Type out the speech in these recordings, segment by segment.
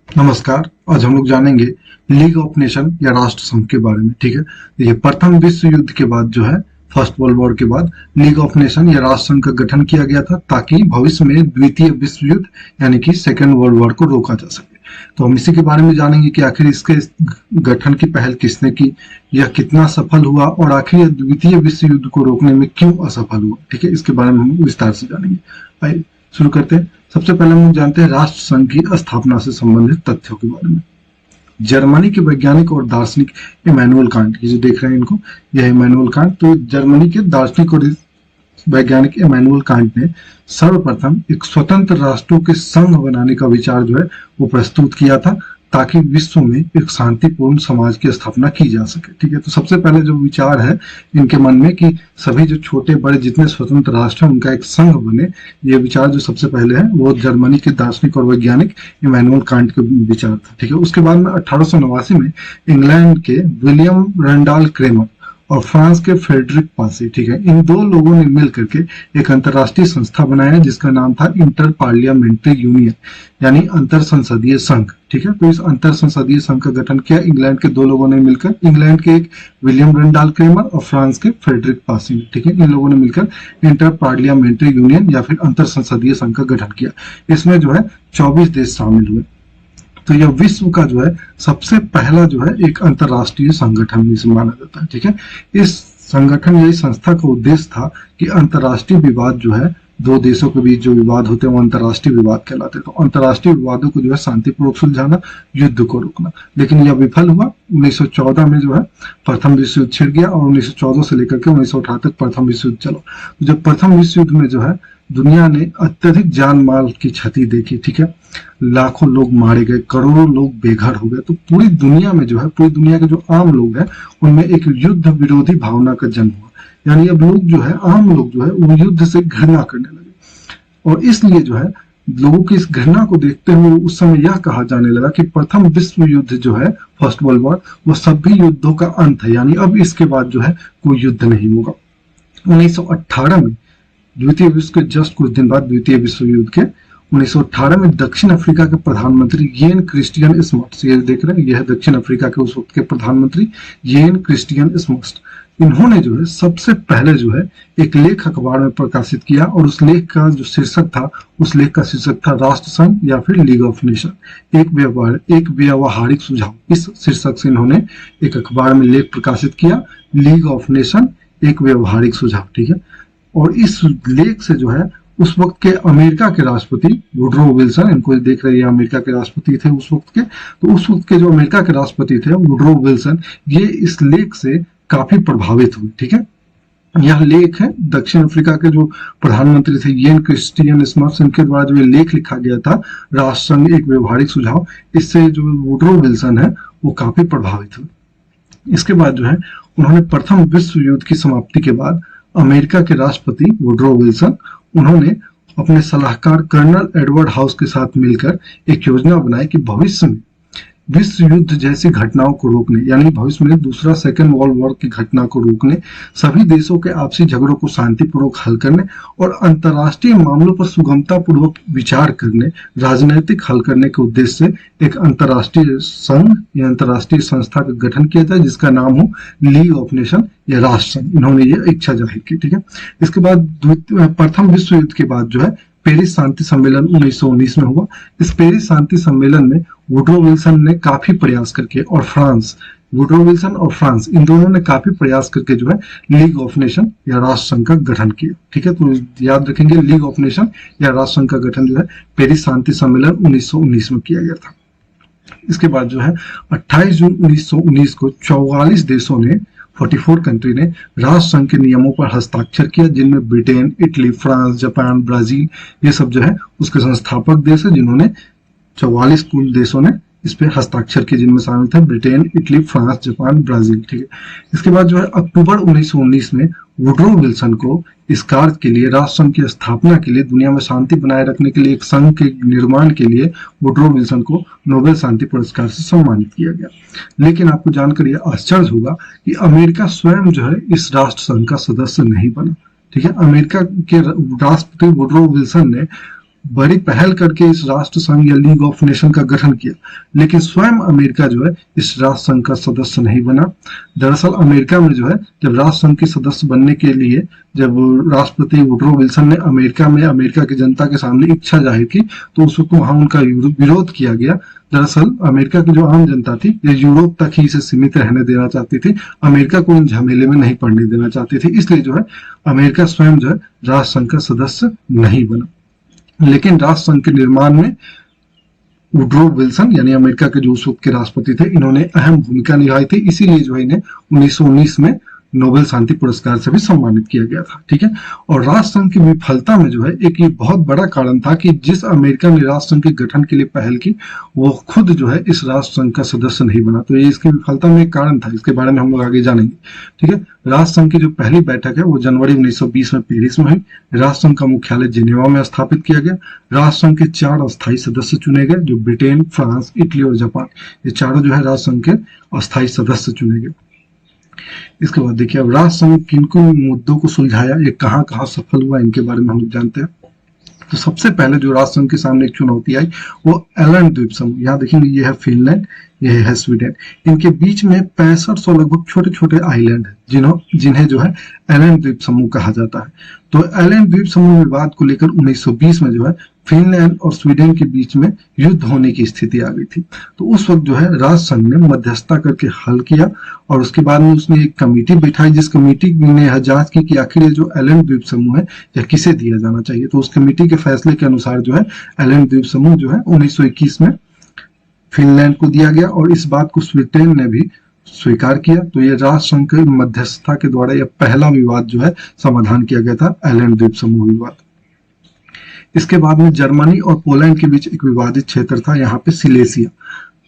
नमस्कार। आज हम लोग जानेंगे लीग ऑफ नेशन या राष्ट्र संघ के बारे में। ठीक है, देखिए, प्रथम विश्व युद्ध के बाद जो है, फर्स्ट वर्ल्ड वॉर के बाद लीग ऑफ नेशन या राष्ट्र संघ का गठन किया गया था ताकि भविष्य में द्वितीय विश्व युद्ध यानी कि सेकेंड वर्ल्ड वॉर को रोका जा सके। तो हम इसी के बारे में जानेंगे कि आखिर इसके गठन की पहल किसने की, यह कितना सफल हुआ और आखिर यह द्वितीय विश्व युद्ध को रोकने में क्यों असफल हुआ। ठीक है, इसके बारे में हम विस्तार से जानेंगे। आइए शुरू करते हैं। सबसे पहले हम जानते हैं राष्ट्र संघ की स्थापना से संबंधित तथ्यों के बारे में। जर्मनी के वैज्ञानिक और दार्शनिक इमैनुअल कांट, ये जो देख रहे हैं इनको, यह इमैनुअल कांट, तो जर्मनी के दार्शनिक और वैज्ञानिक इमैनुअल कांट ने सर्वप्रथम एक स्वतंत्र राष्ट्रों के संघ बनाने का विचार जो है वो प्रस्तुत किया था ताकि विश्व में एक शांतिपूर्ण समाज की स्थापना की जा सके। ठीक है, तो सबसे पहले जो विचार है इनके मन में कि सभी जो छोटे बड़े जितने स्वतंत्र राष्ट्र हैं उनका एक संघ बने, ये विचार जो सबसे पहले है वो जर्मनी के दार्शनिक और वैज्ञानिक इमैनुअल कांट का विचार था। ठीक है, उसके बाद में 1889 में इंग्लैंड के विलियम रेंडॉल क्रेमर और फ्रांस के फ्रेडरिक पासी, ठीक है, इन दो लोगों ने मिल करके एक अंतरराष्ट्रीय संस्था बनाया जिसका नाम था इंटर पार्लियामेंट्री यूनियन, यानी अंतर संसदीय संघ। ठीक है, तो इस अंतर संसदीय संघ का गठन किया इंग्लैंड के दो लोगों ने मिलकर, इंग्लैंड के एक विलियम रेंडॉल क्रेमर और फ्रांस के फ्रेडरिक पासी ने। ठीक है, इन लोगों ने मिलकर इंटर पार्लियामेंट्री यूनियन या फिर अंतर संसदीय संघ का गठन किया। इसमें जो है 24 देश शामिल हुए। तो यह विश्व का जो है सबसे पहला जो है एक अंतरराष्ट्रीय संगठन इसे माना जाता है। ठीक है, इस संगठन या इस संस्था का उद्देश्य था कि अंतरराष्ट्रीय विवाद जो है, दो देशों के बीच जो विवाद होते हैं वो अंतरराष्ट्रीय विवाद कहलाते हैं। तो अंतरराष्ट्रीय विवादों को जो है शांतिपूर्वक सुलझाना, युद्ध को रोकना। लेकिन यह विफल हुआ। 1914 में जो है प्रथम विश्व युद्ध छिड़ गया और 1914 से लेकर के 1918 तक प्रथम विश्व युद्ध चला। तो जब प्रथम विश्व युद्ध में जो है दुनिया ने अत्यधिक जान माल की क्षति देखी, ठीक है, लाखों लोग मारे गए, करोड़ों लोग बेघर हो गए। तो पूरी दुनिया में जो है, पूरी दुनिया के जो आम लोग हैं उनमें एक युद्ध विरोधी भावना का जन्म हुआ। यानी अब लोग जो है, आम लोग जो है वो युद्ध से घृणा करने लगे और इसलिए जो है लोगों की इस घृणा को देखते हुए उस समय यह कहा जाने लगा कि प्रथम विश्व युद्ध जो है, फर्स्ट वर्ल्ड वॉर, वो सभी युद्धों का अंत है। यानी अब इसके बाद जो है कोई युद्ध नहीं होगा। 1918 में द्वितीय विश्व के जस्ट कुछ दिन बाद, द्वितीय विश्व युद्ध के 1918 में दक्षिण अफ्रीका के प्रधानमंत्री येन क्रिस्टियन स्मट्स, ये देख रहे हैं, यह दक्षिण अफ्रीका के उस वक्त के प्रधानमंत्री येन क्रिस्टियन स्मट्स, इन्होंने जो है सबसे पहले जो है एक लेख अखबार में प्रकाशित किया और उस लेख का जो शीर्षक था, उस लेख का शीर्षक था राष्ट्र संघ या फिर लीग ऑफ नेशन, एक व्यवहारिक सुझाव। इस शीर्षक से इन्होंने एक अखबार में लेख प्रकाशित किया, लीग ऑफ नेशन एक व्यवहारिक सुझाव। ठीक है, और इस लेख से जो है उस वक्त के अमेरिका के राष्ट्रपति वुडरो विल्सन, इनको देख रहे हैं, अमेरिका के राष्ट्रपति थे उस वक्त के, तो उस वक्त के जो अमेरिका के राष्ट्रपति थे वुडरो विल्सन, ये इस लेख से काफी प्रभावित हुए। ठीक है, यह लेख है दक्षिण अफ्रीका के जो प्रधानमंत्री थे येन क्रिस्टियन स्मट्स, इनके द्वारा जो ये लेख लिखा गया था राष्ट्र संघ एक व्यवहारिक सुझाव, इससे जो वुडरो विल्सन है वो काफी प्रभावित हुए। इसके बाद जो है उन्होंने प्रथम विश्व युद्ध की समाप्ति के बाद अमेरिका के राष्ट्रपति वुडरो विल्सन, उन्होंने अपने सलाहकार कर्नल एडवर्ड हाउस के साथ मिलकर एक योजना बनाई कि भविष्य में विश्व युद्ध जैसी घटनाओं को रोकने, यानी भविष्य में दूसरा सेकेंड वर्ल्ड वॉर की घटना को रोकने, सभी देशों के आपसी झगड़ों को शांतिपूर्वक हल करने और अंतर्राष्ट्रीय मामलों पर सुगमता पूर्वक विचार करने, राजनीतिक हल करने के उद्देश्य से एक अंतर्राष्ट्रीय संघ या अंतर्राष्ट्रीय संस्था का गठन किया जाए जिसका नाम हो लीग ऑफ नेशन या राष्ट्र संघ। इन्होंने ये इच्छा जाहिर की। ठीक है, इसके बाद प्रथम विश्व युद्ध के बाद जो है पेरिस शांति सम्मेलन 1919 में हुआ। इस पेरिस शांति सम्मेलन में वुडरो विल्सन ने काफी प्रयास करके और फ्रांस, वुडरो विल्सन और फ्रांस, इन दोनों ने काफी प्रयास करके जो है लीग ऑफ नेशन या राष्ट्र संघ का गठन किया। ठीक है, तो याद रखेंगे लीग ऑफ नेशन या राष्ट्र संघ का गठन जो है पेरिस शांति सम्मेलन 1919 में किया गया था। इसके बाद जो है 28 जून 1919 को 44 देशों ने, 44 कंट्री ने राष्ट्र संघ के नियमों पर हस्ताक्षर किया, जिनमें Britain, Italy, France, Japan, Brazil, ये सब जो है उसके संस्थापक देश है, जिन्होंने 44 कुल देशों ने इस पे हस्ताक्षर किए, जिनमें शामिल थे Britain, Italy, France, Japan, Brazil. ठीक है, इसके बाद जो है अक्टूबर 1919 में वुडरो विल्सन को इस कार्य के लिए, राष्ट्र संघ की स्थापना के लिए, दुनिया में शांति बनाए रखने के लिए, एक संघ के निर्माण के लिए वुडरो विल्सन को नोबेल शांति पुरस्कार से सम्मानित किया गया। लेकिन आपको जानकर यह आश्चर्य होगा कि अमेरिका स्वयं जो है इस राष्ट्र संघ का सदस्य नहीं बना। ठीक है, अमेरिका के राष्ट्रपति वुडरो विल्सन ने बड़ी पहल करके इस राष्ट्र संघ या लीग ऑफ नेशन का गठन किया, लेकिन स्वयं अमेरिका जो है इस राष्ट्र संघ का सदस्य नहीं बना। दरअसल अमेरिका में जो है जब राष्ट्र संघ के सदस्य बनने के लिए जब राष्ट्रपति वुडरो विल्सन ने अमेरिका में अमेरिका की जनता के सामने इच्छा जाहिर की, तो उस वक्त वहां उनका विरोध किया गया। दरअसल अमेरिका की जो आम जनता थी ये यूरोप तक ही इसे सीमित रहने देना चाहती थी, अमेरिका को इन झमेले में नहीं पड़ने देना चाहती थी, इसलिए जो है अमेरिका स्वयं जो है राष्ट्र संघ का सदस्य नहीं बना। लेकिन राष्ट्र संघ के निर्माण में वुडरो विल्सन यानी अमेरिका के जो उस वक्त के राष्ट्रपति थे, इन्होंने अहम भूमिका निभाई थी, इसीलिए जो है इन्हें 1919 में नोबेल शांति पुरस्कार से भी सम्मानित किया गया था। ठीक है, और राष्ट्र संघ की विफलता में जो है एक ये बहुत बड़ा कारण था कि जिस अमेरिका ने राष्ट्र संघ के गठन के लिए पहल की, वो खुद जो है इस राष्ट्र संघ का सदस्य नहीं बना। तो ये इसकी विफलता में एक कारण था, इसके बारे में हम लोग आगे जानेंगे। ठीक है, राष्ट्र संघ की जो पहली बैठक है वो जनवरी 1920 में पेरिस में हुई। राष्ट्र संघ का मुख्यालय जिनेवा में स्थापित किया गया। राष्ट्र संघ के 4 अस्थायी सदस्य चुने गए, जो ब्रिटेन, फ्रांस, इटली और जापान, ये चारों जो है राष्ट्र संघ के अस्थायी सदस्य चुने गए। इसके बाद देखिए अब राष्ट्र संघ किन किन मुद्दों को सुलझाया, ये कहाँ कहाँ सफल हुआ, इनके बारे में हम लोग जानते हैं। तो सबसे पहले जो राष्ट्र संघ के सामने एक चुनौती आई वो एलन द्वीप समूह, यहाँ देखेंगे ये है फिनलैंड, ये है स्वीडन, इनके बीच में 6500 लगभग छोटे छोटे आइलैंड है जिन्हें जो है एलन द्वीप समूह कहा जाता है। तो एलन द्वीप समूह विवाद को लेकर 1920 में जो है फिनलैंड और स्वीडन के बीच में युद्ध होने की स्थिति आ गई थी। तो उस वक्त जो है राष्ट्र संघ ने मध्यस्थता करके हल किया और उसके बाद में उसने एक कमेटी बैठाई, जिस कमेटी ने यह जांच की कि आखिर ये जो एलन द्वीप समूह है यह किसे दिया जाना चाहिए। तो उस कमेटी के फैसले के अनुसार जो है एलन द्वीप समूह जो है 1921 में फिनलैंड को दिया गया और इस बात को स्वीडन ने भी स्वीकार किया। तो ये राष्ट्र संघ की मध्यस्थता के द्वारा यह पहला विवाद जो है समाधान किया गया था, एलन द्वीप समूह विवाद। इसके बाद में जर्मनी और पोलैंड के बीच एक विवादित क्षेत्र था, यहाँ पे सिलेसिया,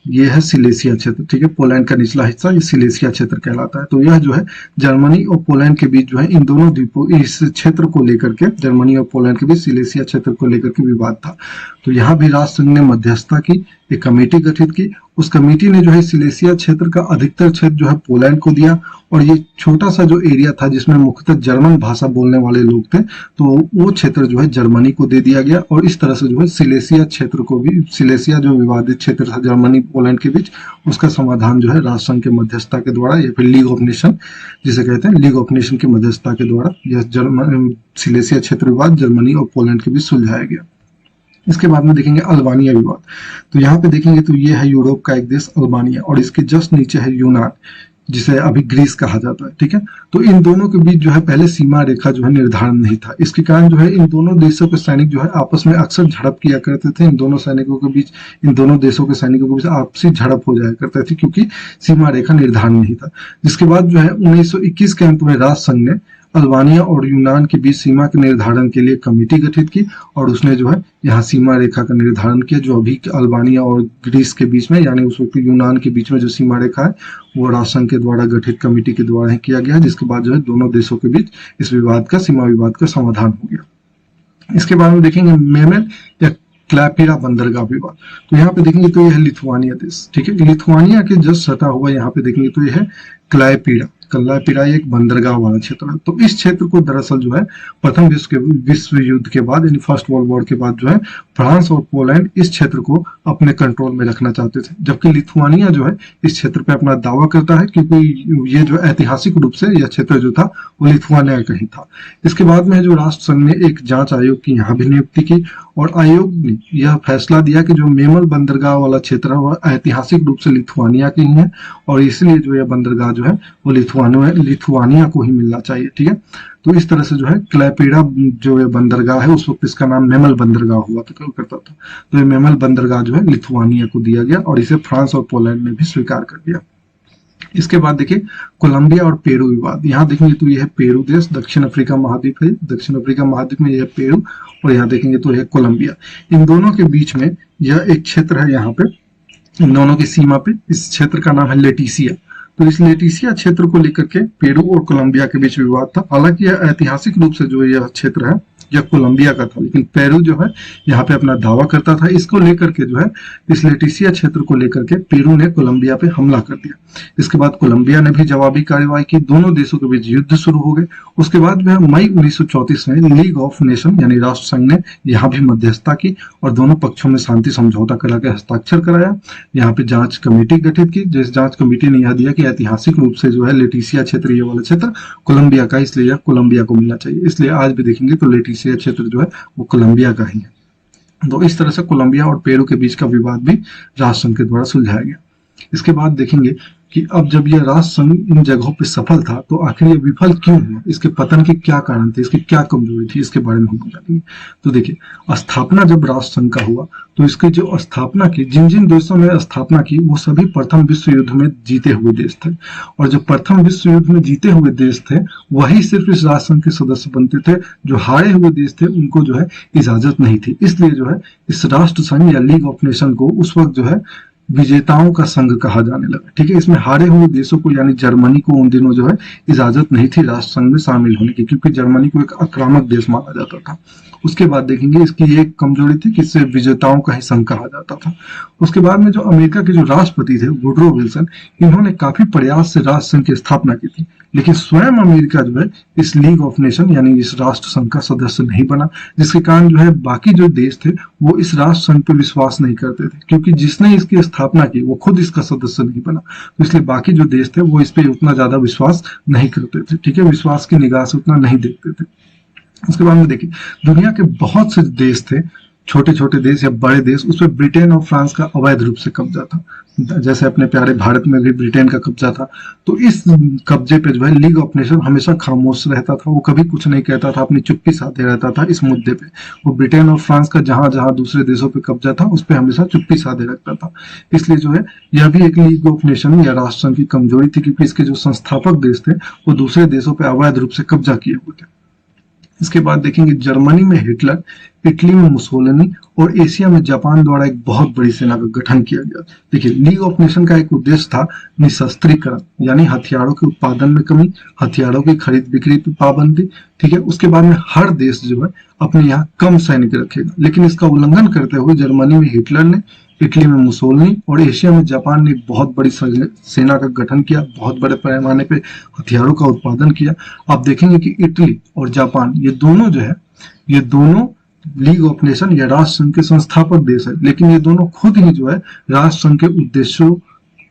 ये है सिलेसिया क्षेत्र। ठीक है, पोलैंड का निचला हिस्सा ये सिलेसिया क्षेत्र कहलाता है। तो यह जो है जर्मनी और पोलैंड के बीच जो है इन दोनों द्वीपों इस क्षेत्र को लेकर के, जर्मनी और पोलैंड के बीच सिलेसिया क्षेत्र को लेकर के विवाद था। तो यहाँ भी राष्ट्र संघ ने मध्यस्थता की, एक कमेटी गठित की। उस कमेटी ने जो है सिलेसिया क्षेत्र का अधिकतर क्षेत्र जो है पोलैंड को दिया और ये छोटा सा जो एरिया था जिसमें मुख्यतः जर्मन भाषा बोलने वाले लोग थे, तो वो क्षेत्र जो है जर्मनी को दे दिया गया। और इस तरह से जो है सिलेसिया क्षेत्र को भी, सिलेसिया जो विवादित क्षेत्र था जर्मनी पोलैंड के बीच, उसका समाधान जो है राष्ट्र संघ के मध्यस्थता के द्वारा या फिर लीग ऑफ नेशन जिसे कहते हैं, लीग ऑफ नेशन की मध्यस्थता के द्वारा यह सिलेसिया क्षेत्र विवाद जर्मनी और पोलैंड के बीच सुलझाया गया। इसके बाद में देखेंगे अल्बानिया विवाद। तो यहाँ पे देखेंगे तो ये है यूरोप का एक देश अल्बानिया और इसके जस्ट नीचे है यूनान, जिसे अभी ग्रीस कहा जाता है। ठीक है, तो इन दोनों के बीच जो है पहले सीमा रेखा जो है निर्धारण नहीं था। इसके कारण जो है इन दोनों देशों के सैनिक जो है आपस में अक्सर झड़प किया करते थे। इन दोनों सैनिकों के बीच, इन दोनों देशों के सैनिकों के बीच आपसी झड़प हो जाया करते थे क्योंकि सीमा रेखा निर्धारण नहीं था। जिसके बाद जो है 1921 के अंत में राष्ट्र संघ ने अल्बानिया और यूनान के बीच सीमा के निर्धारण के लिए कमेटी गठित की और उसने जो है यहाँ सीमा रेखा का निर्धारण किया, जो अभी अल्बानिया और ग्रीस के बीच में यानी उस वक्त यूनान के बीच में जो सीमा रेखा है वो राष्ट्र संघ के द्वारा गठित कमेटी के द्वारा ही किया गया, जिसके बाद जो है दोनों देशों के बीच इस विवाद का, सीमा विवाद का समाधान हो गया। इसके बाद में देखेंगे मेमेल या क्लैपेरा बंदरगाह विवाद। तो यहाँ पे देखेंगे तो यह है लिथुआनिया देश। ठीक है, लिथुआनिया के जस्ट सटा हुआ यहाँ पे देखेंगे तो यह है क्लैपेरा एक बंदरगाह वाला क्षेत्र है। तो इस क्षेत्र को दरअसल जो है प्रथम विश्व युद्ध के बाद यानी फर्स्ट वर्ल्ड वॉर के बाद जो है फ्रांस और पोलैंड इस क्षेत्र को अपने कंट्रोल में रखना चाहते थे, जबकि लिथुआनिया जो है इस क्षेत्र पे अपना दावा करता है क्योंकि ये जो ऐतिहासिक रूप से यह क्षेत्र जो था वो लिथुआनिया का ही था। इसके बाद में जो राष्ट्र संघ ने एक जांच आयोग की यहाँ भी नियुक्ति की और आयोग ने यह फैसला दिया कि जो मेमल बंदरगाह वाला क्षेत्र है वह ऐतिहासिक रूप से लिथुआनिया की ही है और इसलिए जो यह बंदरगाह जो है वो लिथुआनिया को ही मिलना चाहिए। ठीक है, तो इस तरह से जो है क्लैपेरा जो ये बंदरगाह है उस वक्त इसका नाम मेमल बंदरगाह हुआ करता था। तो ये मेमल बंदरगाह जो है लिथुआनिया को दिया गया और इसे फ्रांस और पोलैंड ने भी स्वीकार कर लिया। इसके बाद देखिए कोलंबिया और पेरू विवाद। यहाँ देखेंगे तो यह है पेरू देश, दक्षिण अफ्रीका महाद्वीप है, दक्षिण अफ्रीका महाद्वीप में यह पेरू और यहाँ देखेंगे तो यह कोलंबिया। इन दोनों के बीच में यह एक क्षेत्र है, यहाँ पे इन दोनों की सीमा पे इस क्षेत्र का नाम है लेटिसिया। तो इस लेटिसिया क्षेत्र को लेकर के पेरू और कोलंबिया के बीच विवाद था। हालांकि यह ऐतिहासिक रूप से जो यह क्षेत्र है या कोलंबिया का था, लेकिन पेरू जो है यहाँ पे अपना दावा करता था। इसको लेकर के जो है, इस लेटिसिया क्षेत्र को लेकर के पेरू ने कोलंबिया पे हमला कर दिया। इसके बाद कोलंबिया ने भी जवाबी कार्रवाई की, दोनों देशों के बीच युद्ध शुरू हो गए। उसके बाद जो है मई 1934 में लीग ऑफ नेशन यानी राष्ट्र संघ ने यहाँ भी मध्यस्थता की और दोनों पक्षों में शांति समझौता करा के हस्ताक्षर कराया। यहाँ पे जांच कमेटी गठित की, जिस जांच कमेटी ने यह दिया कि ऐतिहासिक रूप से जो है लेटिसिया क्षेत्र, ये वाला क्षेत्र कोलंबिया का, इसलिए यह कोलंबिया को मिलना चाहिए। इसलिए आज भी देखेंगे तो लेटिसिया क्षेत्र जो है वो कोलंबिया का ही है। तो इस तरह से कोलंबिया और पेरू के बीच का विवाद भी राष्ट्र संघ के द्वारा सुलझाया गया। इसके बाद देखेंगे कि अब जब यह राष्ट्र संघ इन जगहों पे सफल था तो आखिर ये विफल क्यों हुआ, इसके पतन के क्या कारण थे, इसकी क्या कमजोरी थी, इसके बारे में हम जानेंगे। तो देखिए, स्थापना जब राष्ट्र संघ का हुआ तो इसके जो स्थापना की, जिन जिन देशों ने स्थापना की वो सभी प्रथम विश्व युद्ध में जीते हुए देश थे, और जो प्रथम विश्व युद्ध में जीते हुए देश थे वही सिर्फ इस राष्ट्र संघ के सदस्य बनते थे। जो हारे हुए देश थे उनको जो है इजाजत नहीं थी। इसलिए जो है इस राष्ट्र संघ या लीग ऑफ नेशन को उस वक्त जो है विजेताओं का संघ कहा जाने लगा। ठीक है, इसमें हारे हुए देशों को यानी जर्मनी को उन दिनों जो है इजाजत नहीं थी राष्ट्र संघ में शामिल होने की, क्योंकि जर्मनी को एक आक्रामक देश माना जाता था। उसके बाद देखेंगे इसकी एक कमजोरी थी कि इसे विजेताओं का ही संघ कहा जाता था। उसके बाद में जो अमेरिका के जो राष्ट्रपति थे वुडरो विल्सन, इन्होंने काफी प्रयास से राष्ट्र संघ की स्थापना की थी, लेकिन स्वयं अमेरिका जो है इस लीग ऑफ नेशन यानी इस राष्ट्र संघ का सदस्य नहीं बना, जिसके कारण जो है बाकी जो देश थे वो इस राष्ट्र संघ पर विश्वास नहीं करते थे, क्योंकि जिसने इसकी स्थापना की वो खुद इसका सदस्य नहीं बना। तो इसलिए बाकी जो देश थे वो इस पे उतना ज्यादा विश्वास नहीं करते थे। ठीक है, विश्वास की निगाह से उतना नहीं देखते थे। उसके बाद में देखिए, दुनिया के बहुत से देश थे, छोटे छोटे देश या बड़े देश, उस पर ब्रिटेन और फ्रांस का अवैध रूप से कब्जा था। जैसे अपने प्यारे भारत में भी ब्रिटेन का कब्जा था। तो इस कब्जे पे जो है लीग ऑफ नेशन हमेशा खामोश रहता था, वो कभी कुछ नहीं कहता था, अपनी चुप्पी साधे रहता था इस मुद्दे पे। वो ब्रिटेन और फ्रांस का जहां जहां दूसरे देशों पे कब्जा था उस पर हमेशा चुप्पी साधे रखता था। इसलिए जो है यह भी एक लीग ऑफ नेशन या राष्ट्र संघ की कमजोरी थी, क्योंकि इसके जो संस्थापक देश थे वो दूसरे देशों पर अवैध रूप से कब्जा किए हुए थे। इसके बाद देखेंगे जर्मनी में हिटलर, इटली में मुसोलिनी और एशिया में जापान द्वारा एक बहुत बड़ी सेना का गठन किया गया। देखिए, लीग ऑफ नेशन का एक उद्देश्य था निशस्त्रीकरण, यानी हथियारों के उत्पादन में कमी, हथियारों की खरीद बिक्री पर पाबंदी। ठीक है, उसके बाद में हर देश जो है अपने यहाँ कम सैनिक रखेगा, लेकिन इसका उल्लंघन करते हुए जर्मनी में हिटलर ने, इटली में मुसोलिनी और एशिया में जापान ने एक बहुत बड़ी सेना का गठन किया, बहुत बड़े पैमाने पे हथियारों का उत्पादन किया। आप देखेंगे कि इटली और जापान ये दोनों जो है, ये दोनों लीग ऑफ नेशन या राष्ट्र संघ के संस्थापक देश है, लेकिन ये दोनों खुद ही जो है राष्ट्र संघ के उद्देश्यों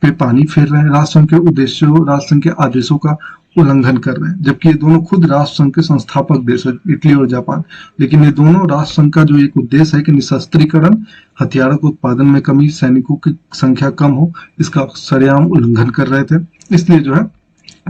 पे पानी फेर रहे हैं, राष्ट्र संघ के उद्देश्यों, राष्ट्र संघ के आदेशों का उल्लंघन कर रहे हैं। जबकि ये दोनों खुद राष्ट्र संघ के संस्थापक देश है, इटली और जापान, लेकिन ये दोनों राष्ट्र संघ का जो एक उद्देश्य है कि निशस्त्रीकरण, हथियारों के उत्पादन में कमी, सैनिकों की संख्या कम हो, इसका सरेआम उल्लंघन कर रहे थे। इसलिए जो है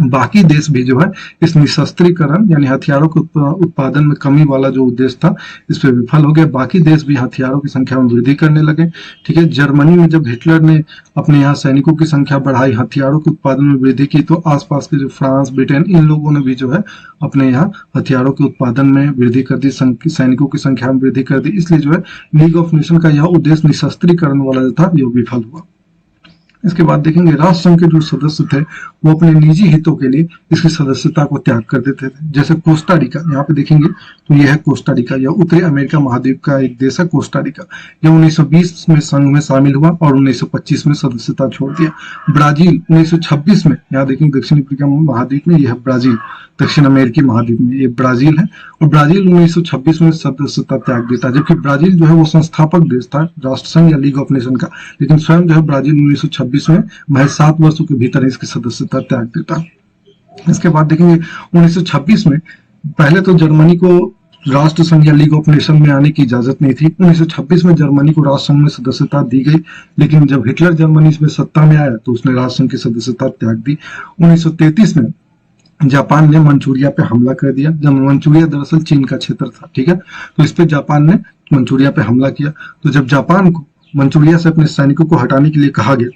बाकी देश भी जो है इस निशस्त्रीकरण यानी हथियारों के उत्पादन में कमी वाला जो उद्देश्य था इस पे विफल हो गया। बाकी देश भी हथियारों की संख्या में वृद्धि करने लगे। ठीक है, जर्मनी में जब हिटलर ने अपने यहाँ सैनिकों की संख्या बढ़ाई, हथियारों के उत्पादन में वृद्धि की, तो आसपास के जो फ्रांस, ब्रिटेन, इन लोगों ने भी जो है अपने यहाँ हथियारों के उत्पादन में वृद्धि कर दी, सैनिकों की संख्या में वृद्धि कर दी। इसलिए जो है लीग ऑफ नेशन का यह उद्देश्य निशस्त्रीकरण वाला जो था यह विफल हुआ। इसके बाद देखेंगे राष्ट्र संघ के जो सदस्य थे वो अपने निजी हितों के लिए इसकी सदस्यता को त्याग कर देते थे। जैसे कोस्टा रिका, यहाँ पे देखेंगे तो यह है कोस्टा रिका, यह उत्तरी अमेरिका महाद्वीप का एक देश है कोस्टा रिका। यह 1920 में संघ में शामिल हुआ और 1925 में सदस्यता छोड़ दिया। ब्राजील 1926 में, यहाँ देखेंगे दक्षिण अफ्रीका महाद्वीप में, यह ब्राजील दक्षिण अमेरिकी महाद्वीप में ये ब्राजील है, और ब्राजील 1926 में सदस्यता त्याग देता है। जबकि ब्राजील जो है वो संस्थापक देश था राष्ट्र संघ या लीग ऑफ नेशन का, लेकिन स्वयं जो है ब्राजील 1926 में महज 7 वर्षों के भीतर इसकी सदस्यता त्याग देता। इसके बाद देखेंगे 1926 में, पहले तो जर्मनी को राष्ट्र संघ या लीग ऑफ नेशन में आने की इजाजत नहीं थी। 1926 में जर्मनी को राष्ट्र संघ में सदस्यता दी गई, लेकिन जब हिटलर जर्मनी में सत्ता में आया तो उसने राष्ट्र संघ की सदस्यता त्याग दी। 1933 में जापान ने मंचूरिया पे हमला कर दिया। जब मंचूरिया दरअसल चीन का क्षेत्र था, ठीक है, तो इस पे जापान ने मंचूरिया पे हमला किया। तो जब जापान को मंचूरिया से अपने सैनिकों को हटाने के लिए कहा गया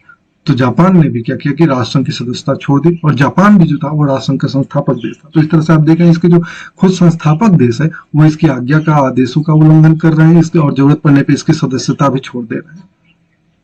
तो जापान ने भी क्या किया कि राष्ट्र संघ की सदस्यता छोड़ दी, और जापान भी जो था वो राष्ट्र संघ का संस्थापक देश था। तो इस तरह से आप देखें इसके जो खुद संस्थापक देश है वो इसकी आज्ञा का, आदेशों का उल्लंघन कर रहे हैं इसके, और जरूरत पड़ने पर इसकी सदस्यता भी छोड़ दे रहे हैं।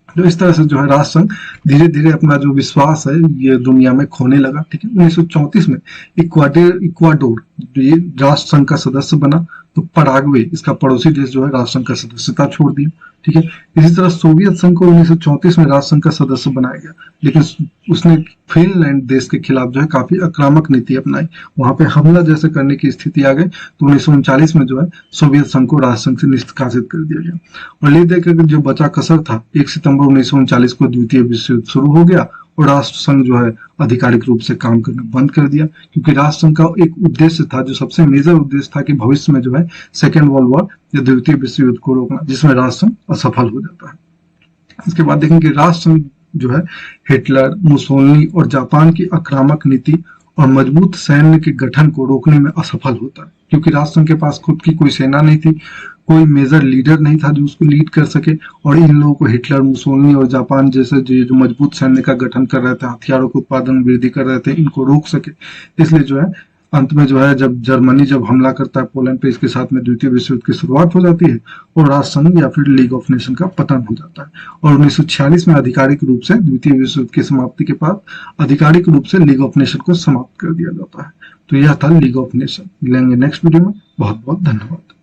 तो इस तरह से जो है राष्ट्र संघ धीरे धीरे अपना जो विश्वास है ये दुनिया में खोने लगा। ठीक है, 1934 में इक्वाडोर ये राष्ट्र संघ का सदस्य बना। तो तो पराग्वे इसका पड़ोसी देश जो है राष्ट्रसंघ का सदस्यता छोड़ दिया। ठीक है, इसी तरह सोवियत संघ को 1934 में राष्ट्रसंघ का सदस्य बनाया गया, लेकिन उसने फिनलैंड देश के खिलाफ जो है काफी आक्रामक नीति अपनाई, वहां पे हमला जैसे करने की स्थिति आ गई, तो 1939 में जो है सोवियत संघ को राष्ट्रसंघ से निष्कासित कर दिया गया। और ले देखकर जो बचा कसर था, 1 सितंबर 1939 को द्वितीय विश्व युद्ध शुरू हो गया और राष्ट्रसंघ जो है आधिकारिक रूप से काम करना बंद कर दिया, क्योंकि राष्ट्रसंघ का एक उद्देश्य था, जो सबसे मेजर उद्देश्य था कि भविष्य में जो है सेकेंड वर्ल्ड वॉर या द्वितीय विश्व युद्ध को रोकना, जिसमें राष्ट्रसंघ असफल हो जाता है। इसके बाद देखेंगे राष्ट्रसंघ जो है हिटलर, मुसोलिनी और जापान की आक्रामक नीति और मजबूत सैन्य के गठन को रोकने में असफल होता है, क्योंकि राष्ट्रसंघ के पास खुद की कोई सेना नहीं थी, कोई मेजर लीडर नहीं था जो उसको लीड कर सके, और इन लोगों को हिटलर, मुसोलिनी और जापान जैसे जो मजबूत सैन्य का गठन कर रहे थे, हथियारों के उत्पादन में वृद्धि कर रहे थे, इनको रोक सके। इसलिए जो है अंत में जो है जब जर्मनी हमला करता है पोलैंड पे, इसके साथ में द्वितीय विश्व युद्ध की शुरुआत हो जाती है और राष्ट्रसंघ या फिर लीग ऑफ नेशन का पतन हो जाता है। और 1946 में आधिकारिक रूप से द्वितीय विश्व युद्ध की समाप्ति के बाद आधिकारिक रूप से लीग ऑफ नेशन को समाप्त कर दिया जाता है। तो यह था लीग ऑफ नेशन। मिलेंगे नेक्स्ट वीडियो में। बहुत बहुत धन्यवाद।